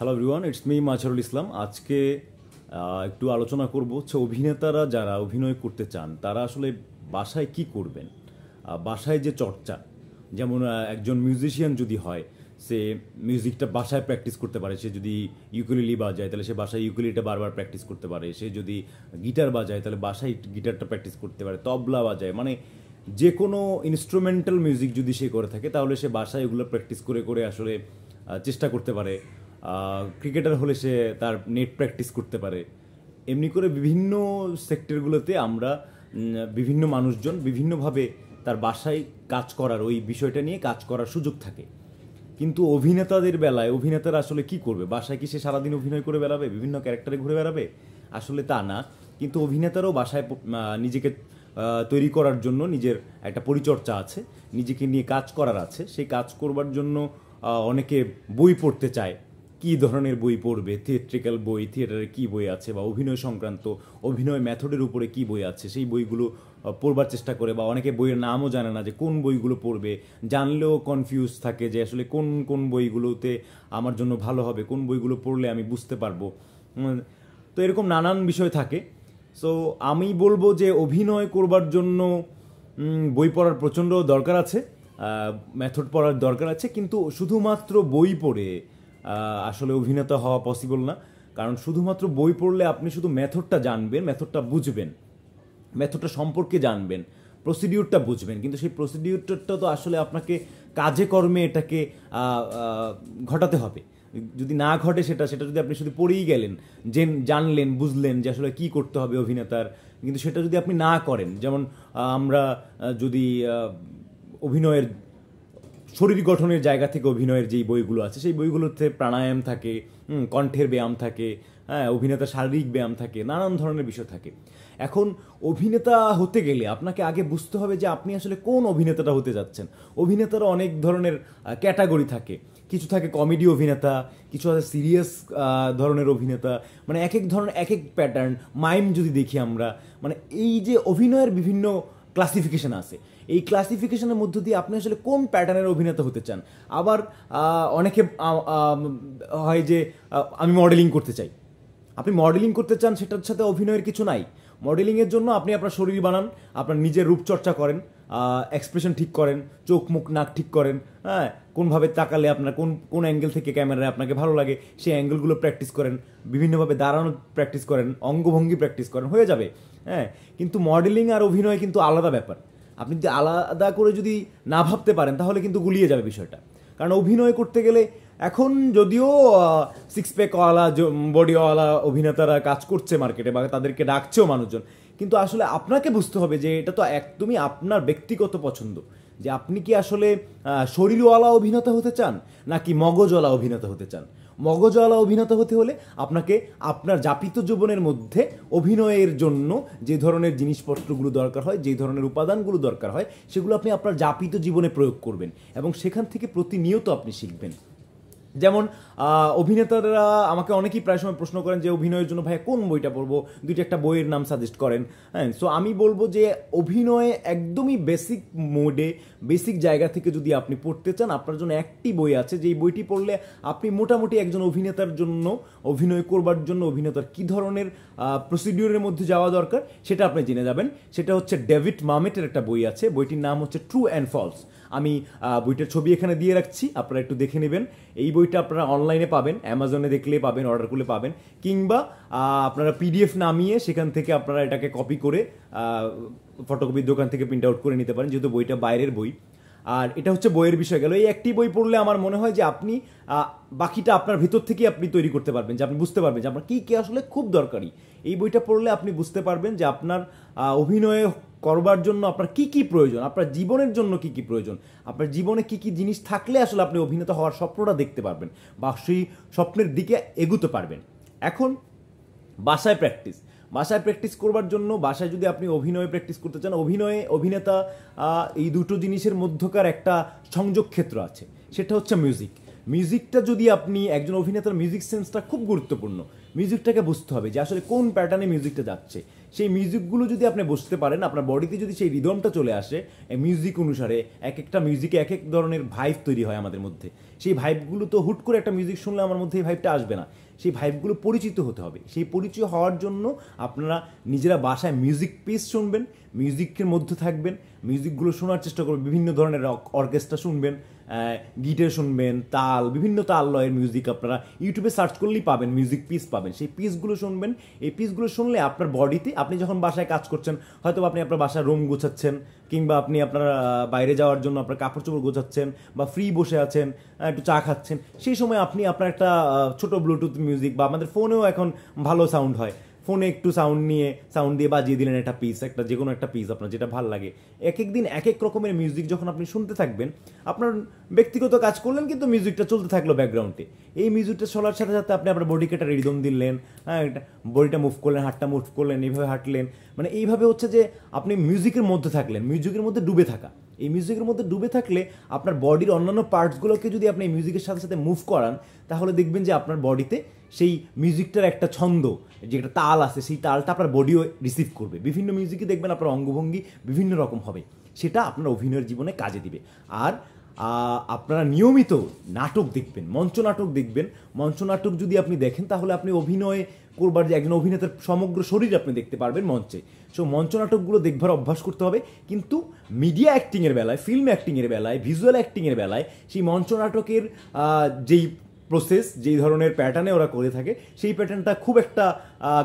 Hello everyone, it's me Mazharul Islam. আজকে একটু আলোচনা করব হচ্ছে অভিনেতারা যারা অভিনয় করতে চান তারা আসলে বাসায় কি করবেন। বাসায় যে চর্চা, যেমন একজন মিউজিশিয়ান যদি হয়, সে মিউজিকটা বাসায় প্র্যাকটিস করতে পারে। সে যদি ইউকুলেলি বাজায় তাহলে সে বাসায় ইউকুলেলিটা বারবার প্র্যাকটিস করতে পারে। সে যদি গিটার বাজায় তাহলে বাসায় গিটারটা প্র্যাকটিস করতে পারে। তবলা বাজায়, মানে যে কোনো ইনস্ট্রুমেন্টাল মিউজিক যদি সে করে থাকে তাহলে সে বাসায় এগুলো প্র্যাকটিস করে করে আসলে চেষ্টা করতে পারে। ক্রিকেটার হলে সে তার নেট প্র্যাকটিস করতে পারে। এমনি করে বিভিন্ন সেক্টরগুলোতে আমরা বিভিন্ন মানুষজন বিভিন্নভাবে তার বাসায় কাজ করার, ওই বিষয়টা নিয়ে কাজ করার সুযোগ থাকে। কিন্তু অভিনেতাদের বেলায় অভিনেতারা আসলে কি করবে? বাসায় কি সে সারাদিন অভিনয় করে বেড়াবে, বিভিন্ন ক্যারেক্টারে ঘুরে বেড়াবে? আসলে তা না। কিন্তু অভিনেতারও বাসায় নিজেকে তৈরি করার জন্য নিজের একটা পরিচর্যা আছে, নিজেকে নিয়ে কাজ করার আছে। সেই কাজ করবার জন্য অনেকে বই পড়তে চায়। কী ধরনের বই পড়বে? থিয়েট্রিক্যাল বই, থিয়েটারে কী বই আছে, বা অভিনয় সংক্রান্ত অভিনয় মেথডের উপরে কী বই আছে সেই বইগুলো পড়বার চেষ্টা করে। বা অনেকে বইয়ের নামও জানে না যে কোন বইগুলো পড়বে, জানলেও কনফিউজ থাকে যে আসলে কোন কোন বইগুলোতে আমার জন্য ভালো হবে, কোন বইগুলো পড়লে আমি বুঝতে পারবো। তো এরকম নানান বিষয় থাকে। সো আমি বলবো যে অভিনয় করবার জন্য বই পড়ার প্রচণ্ড দরকার আছে, মেথড পড়ার দরকার আছে। কিন্তু শুধুমাত্র বই পড়ে আসলে অভিনেতা হওয়া পসিবল না। কারণ শুধুমাত্র বই পড়লে আপনি শুধু মেথডটা জানবেন, মেথডটা বুঝবেন, মেথডটা সম্পর্কে জানবেন, প্রসিডিউরটা বুঝবেন, কিন্তু সেই প্রসিডিউরটা তো আসলে আপনাকে কাজে কর্মে এটাকে ঘটাতে হবে। যদি না ঘটে সেটা যদি আপনি শুধু পড়েই গেলেন, যে জানলেন বুঝলেন যে আসলে কী করতে হবে অভিনেতার, কিন্তু সেটা যদি আপনি না করেন, যেমন আমরা যদি অভিনয়ের শরীর গঠনের জায়গা থেকে অভিনয়ের যেই বইগুলো আছে সেই বইগুলোতে প্রাণায়াম থাকে, কণ্ঠের ব্যায়াম থাকে, হ্যাঁ, অভিনেতার শারীরিক ব্যায়াম থাকে, নানান ধরনের বিষয় থাকে। এখন অভিনেতা হতে গেলে আপনাকে আগে বুঝতে হবে যে আপনি আসলে কোন অভিনেতাটা হতে যাচ্ছেন। অভিনেতারও অনেক ধরনের ক্যাটাগরি থাকে। কিছু থাকে কমেডি অভিনেতা, কিছু আছে সিরিয়াস ধরনের অভিনেতা, মানে এক এক ধরনের এক এক প্যাটার্ন। মাইম যদি দেখি আমরা, মানে এই যে অভিনয়ের বিভিন্ন ক্লাসিফিকেশন আছে, এই ক্লাসিফিকেশনের মধ্য দিয়ে আপনি আসলে কোন প্যাটার্নের অভিনেতা হতে চান। আবার অনেকে হয় যে আমি মডেলিং করতে চাই। আপনি মডেলিং করতে চান, সেটার সাথে অভিনয়ের কিছু নাই। মডেলিংয়ের জন্য আপনি আপনার শরীর বানান, আপনার নিজের রূপচর্চা করেন, এক্সপ্রেশন ঠিক করেন, চোখ মুখ নাক ঠিক করেন, হ্যাঁ, কোনভাবে তাকালে আপনার কোন অ্যাঙ্গেল থেকে ক্যামেরায় আপনাকে ভালো লাগে সেই অ্যাঙ্গেলগুলো প্র্যাকটিস করেন, বিভিন্নভাবে দাঁড়ানো প্র্যাকটিস করেন, অঙ্গভঙ্গি প্র্যাকটিস করেন, হয়ে যাবে। হ্যাঁ, কিন্তু মডেলিং আর অভিনয় কিন্তু আলাদা ব্যাপার। আপনি যদি আলাদা করে যদি না ভাবতে পারেন তাহলে কিন্তু গুলিয়ে যাবে বিষয়টা। কারণ অভিনয় করতে গেলে এখন যদিও সিক্স প্যাকওয়ালা বডিওয়ালা অভিনেতারা কাজ করছে মার্কেটে, বা তাদেরকে ডাকছেও মানুষজন, কিন্তু আসলে আপনাকে বুঝতে হবে যে এটা তো একদমই আপনার ব্যক্তিগত পছন্দ, যে আপনি কি আসলে শরীরওয়ালা অভিনেতা হতে চান নাকি মগজওয়ালা অভিনেতা হতে চান। মগজওয়ালা অভিনেতা হতে হলে আপনাকে আপনার যাপিত জীবনের মধ্যে অভিনয়ের জন্য যে ধরনের জিনিসপত্রগুলো দরকার হয়, যে ধরনের উপাদানগুলো দরকার হয়, সেগুলো আপনি আপনার যাপিত জীবনে প্রয়োগ করবেন এবং সেখান থেকে প্রতিনিয়ত আপনি শিখবেন। যেমন অভিনেতারা আমাকে অনেকেই প্রায় সময় প্রশ্ন করেন যে অভিনয়ের জন্য ভাইয়া কোন বইটা পড়বো, একটা বইয়ের নাম সাজেস্ট করেন। হ্যাঁ, সো আমি বলবো যে অভিনয়ে একদমই বেসিক মোডে, বেসিক জায়গা থেকে যদি আপনি পড়তে চান, আপনার জন্য একটি বই আছে, যেই বইটি পড়লে আপনি মোটামুটি একজন অভিনেতার জন্য, অভিনয় করবার জন্য অভিনেতার কী ধরনের প্রসিডিউরের মধ্যে যাওয়া দরকার সেটা আপনি জেনে যাবেন। সেটা হচ্ছে ডেভিড মামেটের একটা বই আছে, বইটির নাম হচ্ছে ট্রু অ্যান্ড ফলস। আমি বইটার ছবি এখানে দিয়ে রাখছি, আপনারা একটু দেখে নেবেন। এই বইটা আপনারা অনলাইনে পাবেন, অ্যামাজনে দেখলে পাবেন, অর্ডার করলে পাবেন, কিংবা আপনারা পিডিএফ নামিয়ে সেখান থেকে আপনারা এটাকে কপি করে ফটোকপির দোকান থেকে প্রিন্ট আউট করে নিতে পারেন, যেহেতু বইটা বাইরের বই। আর এটা হচ্ছে বইয়ের বিষয় গেল। এই একটি বই পড়লে আমার মনে হয় যে আপনি বাকিটা আপনার ভিতর থেকে আপনি তৈরি করতে পারবেন, যে আপনি বুঝতে পারবেন যে আপনার কী কী আসলে খুব দরকারি। এই বইটা পড়লে আপনি বুঝতে পারবেন যে আপনার অভিনয়ে করবার জন্য আপনার কি কি প্রয়োজন, আপনার জীবনের জন্য কি কি প্রয়োজন, আপনার জীবনে কি কি জিনিস থাকলে আসলে আপনি অভিনেতা হওয়ার স্বপ্নটা দেখতে পারবেন বা সেই স্বপ্নের দিকে এগুতে পারবেন। এখন বাসায় প্র্যাকটিস করবার জন্য, বাসায় যদি আপনি অভিনয় প্র্যাকটিস করতে চান, অভিনেতা এই দুটো জিনিসের মধ্যকার একটা সংযোগ ক্ষেত্র আছে, সেটা হচ্ছে মিউজিকটা যদি আপনি একজন অভিনেতার মিউজিক সেন্সটা খুব গুরুত্বপূর্ণ। মিউজিকটাকে বুঝতে হবে যে আসলে কোন প্যাটার্নে মিউজিকটা যাচ্ছে। সেই মিউজিকগুলো যদি আপনি বুঝতে পারেন, আপনার বডিতে যদি সেই রিদমটা চলে আসে, মিউজিক অনুসারে এক একটা মিউজিকে এক এক ধরনের ভাইব তৈরি হয় আমাদের মধ্যে। সেই ভাইবগুলো তো হুট করে একটা মিউজিক শুনলে আমার মধ্যে এই ভাইবটা আসবে না, সেই ভাইবগুলো পরিচিত হতে হবে। সেই পরিচয় হওয়ার জন্য আপনারা নিজেরা বাসায় মিউজিক পিস শুনবেন, মিউজিকের মধ্যে থাকবেন, মিউজিকগুলো শোনার চেষ্টা করবেন, বিভিন্ন ধরনের অর্কেস্ট্রা শুনবেন, গিটার শুনবেন, তাল, বিভিন্ন তাল লয়ের মিউজিক আপনারা ইউটিউবে সার্চ করলেই পাবেন, মিউজিক পিস পাবেন। সেই পিসগুলো শুনবেন। এই পিসগুলো শুনলে আপনার বডিতে, আপনি যখন বাসায় কাজ করছেন, হয়তো আপনি আপনার বাসায় রুম গোছাচ্ছেন, কিংবা আপনি আপনার বাইরে যাওয়ার জন্য আপনার কাপড় চোপড় গোছাচ্ছেন, বা ফ্রি বসে আছেন, একটু চা খাচ্ছেন, সেই সময় আপনি আপনার একটা ছোট ব্লুটুথ মিউজিক, বা আমাদের ফোনেও এখন ভালো সাউন্ড হয়, ফোনে একটু সাউন্ড দিয়ে বাজিয়ে দিলেন একটা পিস, একটা যে কোনো একটা পিস আপনার যেটা ভালো লাগে। এক এক দিন এক এক রকমের মিউজিক যখন আপনি শুনতে থাকবেন, আপনার ব্যক্তিগত কাজ করলেন কিন্তু মিউজিকটা চলতে থাকলো ব্যাকগ্রাউন্ডে। এই মিউজিকটা চলার সাথে সাথে আপনি আপনার বডিকে একটা রিদম দিলেন, হ্যাঁ, বডিটা মুভ করলেন, হাতটা মুভ করলেন, এইভাবে হাঁটলেন, মানে এইভাবে হচ্ছে যে আপনি মিউজিকের মধ্যে থাকলেন, মিউজিকের মধ্যে ডুবে থাকা। এই মিউজিকের মধ্যে ডুবে থাকলে আপনার বডির অন্যান্য পার্টসগুলোকে যদি আপনি এই মিউজিকের সাথে সাথে মুভ করান, তাহলে দেখবেন যে আপনার বডিতে সেই মিউজিকটার একটা ছন্দ, যে একটা তাল আছে, সেই তালটা আপনার বডিও রিসিভ করবে। বিভিন্ন মিউজিকে দেখবেন আপনার অঙ্গভঙ্গি বিভিন্ন রকম হবে, সেটা আপনার অভিনয়ের জীবনে কাজে দিবে। আর আপনারা নিয়মিত নাটক দেখবেন, মঞ্চনাটক দেখবেন। মঞ্চনাটক যদি আপনি দেখেন, তাহলে আপনি অভিনয় করবার, যে একজন অভিনেতার সমগ্র শরীর আপনি দেখতে পারবেন মঞ্চে। সো মঞ্চনাটকগুলো দেখবার অভ্যাস করতে হবে। কিন্তু মিডিয়া অ্যাক্টিংয়ের বেলায়, ফিল্ম অ্যাক্টিংয়ের বেলায়, ভিজুয়াল অ্যাক্টিংয়ের বেলায় সেই মঞ্চনাটকের যেই প্রসেস, যেই ধরনের প্যাটার্নে ওরা করে থাকে, সেই প্যাটার্নটা খুব একটা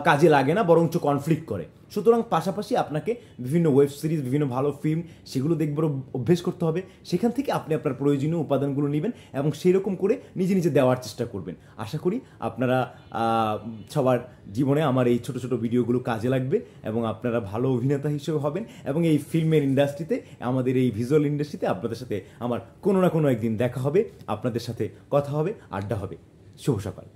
কাজে লাগে না, বরঞ্চ কনফ্লিক্ট করে। সুতরাং পাশাপাশি আপনাকে বিভিন্ন ওয়েব সিরিজ, বিভিন্ন ভালো ফিল্ম, সেগুলো দেখবার অভ্যেস করতে হবে। সেখান থেকে আপনি আপনার প্রয়োজনীয় উপাদানগুলো নেবেন এবং সেই রকম করে নিজে নিজে দেওয়ার চেষ্টা করবেন। আশা করি আপনারা সবার জীবনে আমার এই ছোট ছোট ভিডিওগুলো কাজে লাগবে এবং আপনারা ভালো অভিনেতা হিসেবে হবেন, এবং এই ফিল্মের ইন্ডাস্ট্রিতে, আমাদের এই ভিজুয়াল ইন্ডাস্ট্রিতে আপনাদের সাথে আমার কোনো না কোনো একদিন দেখা হবে, আপনাদের সাথে কথা হবে, আড্ডা হবে। শুভ সকাল।